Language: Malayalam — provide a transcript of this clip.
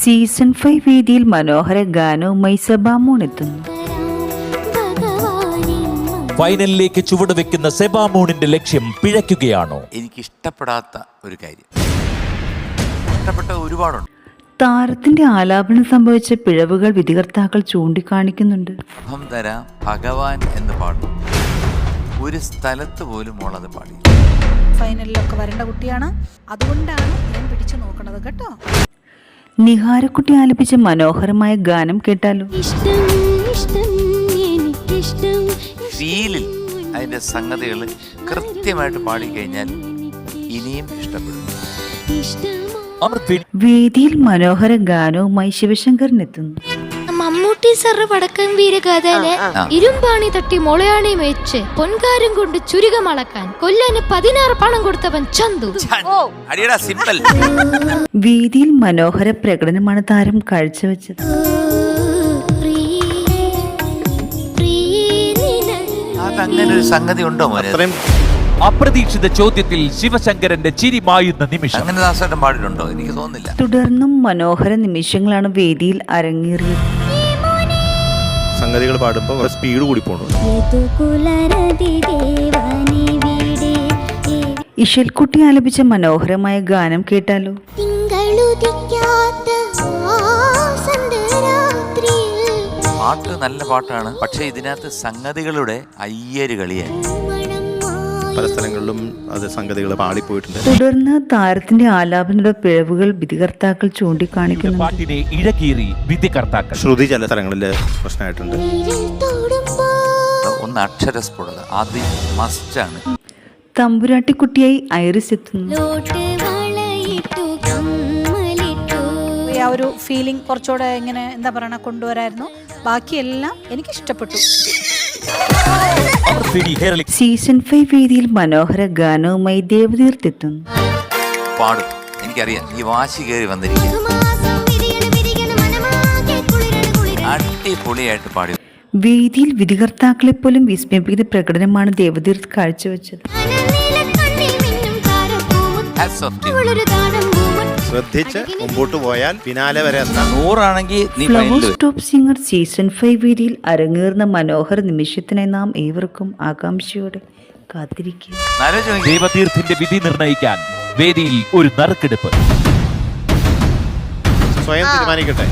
സീസൺ 5 വേദിയിൽ മനോഹര ഗാനവുമായി സെബാമോൻ എത്തുന്നു. ഫൈനലിലേക്ക് ചുവടുവെക്കുന്ന സെബാമോണിന്റെ ലക്ഷ്യം പിഴയ്ക്കുകയാണോ? എനിക്ക് ഇഷ്ടപ്പെടാത്ത ഒരു കാര്യം, ഇഷ്ടപ്പെട്ട ഒരുപാടുണ്ട്. താരത്തിന്റെ ആലാപനം സംഭവിച്ച പിഴവുകൾ വിധികർത്താക്കൾ ചൂണ്ടിക്കാണിക്കുന്നുണ്ട്. മുഖം തരാം ഭഗവാൻ എന്ന് പാടും, ഒരു സ്ഥലത്ത് പോലും മോളത് പാടി. ഫൈനലിലൊക്കെ വരേണ്ട കുട്ടിയാണ്, അതുകൊണ്ടാണ് ഞാൻ പിടിച്ചു നോക്കണത് കേട്ടോ. നിഹാരക്കുട്ടി ആലപിച്ച മനോഹരമായ ഗാനം കേട്ടാലോ? ഫീലിൽ അതിൻ്റെ സംഗതികൾ കൃത്യമായിട്ട് പാടിക്കഴിഞ്ഞാൽ ഇനിയും ഇഷ്ടപ്പെടും. വേദിയിൽ മനോഹര ഗാനവുമായി ശിവശങ്കരൻ എത്തുന്നു. മമ്മൂട്ടി സാറ് വടക്കൻ വീരഗാഥയിലെ ഇരുമ്പാണി തട്ടി മുളയാണി വെച്ച് പൊൻകാരം കൊണ്ട് ചുരുകം അളക്കാൻ കൊല്ലാന് 16 പണം കൊടുത്തവൻ ചന്തു. വേദിയിൽ മനോഹര പ്രകടനമാണ് താരം കാഴ്ചവെച്ചത്. അതങ്ങനെ ഒരു സംഗതി ഉണ്ടോ മോനെ? അപ്രതീക്ഷിത ചോദ്യത്തിൽ ശിവശങ്കരന്റെ ചിരി മായുന്ന നിമിഷം. അങ്ങനെ ദാസേട്ടൻ പാടിയിട്ടുണ്ടോ? എനിക്ക് തോന്നുന്നില്ല. തുടർന്നും മനോഹര നിമിഷങ്ങളാണ് വേദിയിൽ അരങ്ങേറിയത്. സംഗതികൾ പാടുമ്പോൾ സ്പീഡ് കൂടി പോകണം. ഇശൽക്കുട്ടി ആലപിച്ച മനോഹരമായ ഗാനം കേട്ടാലോ? പാട്ട് നല്ല പാട്ടാണ്, പക്ഷെ ഇതിനകത്ത് സംഗതികളുടെ അയ്യര് കളിയാണ്. പല സ്ഥലങ്ങളിലും അത് സംഗതികൾ പാടിപ്പോയിട്ടുണ്ട്. തുടർന്ന് താരത്തിന്റെ ആലാപനയുടെ പിഴവുകൾ വിധികർത്താക്കൾ ചൂണ്ടിക്കാണിക്കുന്നു. പാട്ടിനെ ഇഴകീറി വിധികർത്താക്കൾ. ശ്രുതി ചില സ്ഥലങ്ങളിൽ പ്രശ്നമായിട്ടുണ്ട്. ഒന്ന് അക്ഷരസ്ഫുടത അത് മസ്റ്റാണ്. തമ്പുരാട്ടിക്കുട്ടിയായി ഐറിസ് എത്തുന്നു. ആ ഒരു ഫീലിംഗ് കുറച്ചുകൂടെ ഇങ്ങനെ എന്താ പറയണ കൊണ്ടുവരായിരുന്നു. ബാക്കിയെല്ലാം എനിക്ക് ഇഷ്ടപ്പെട്ടു. സീസൺ 5 വേദിയിൽ മനോഹര ഗാനവുമായി ദേവതീർത്ത് എത്തുന്നു. പാടും, എനിക്കറിയാം. ഈ വാശി കയറി വന്നിരിക്കുക അടിപൊളിയായിട്ട് പാടി. വേദിയിൽ വിധികർത്താക്കളെ പോലും വിസ്മയിപ്പിക്കുന്ന പ്രകടനമാണ് ദേവതീർത്ത് കാഴ്ചവെച്ചത്. ശ്രദ്ധിച്ച് മുമ്പോട്ട് പോയാൽ ഫിനാലെ വരെ എത്താം. 100 ആണെങ്കിൽ ഫ്ലവേഴ്സ് ടോപ്പ് സിംഗർ സീസൺ 5 വേദിയിൽ അരങ്ങേറുന്ന മനോഹര നിമിഷത്തിനായി നാം ഏവർക്കും ആകാംക്ഷയോടെ കാത്തിരിക്കുക. ദേവതീർത്ഥിന്റെ വിധി നിർണയിക്കാൻ വേദിയിൽ ഒരു നറുക്കെടുപ്പ്. സ്വയം തീരുമാനിക്കട്ടെ.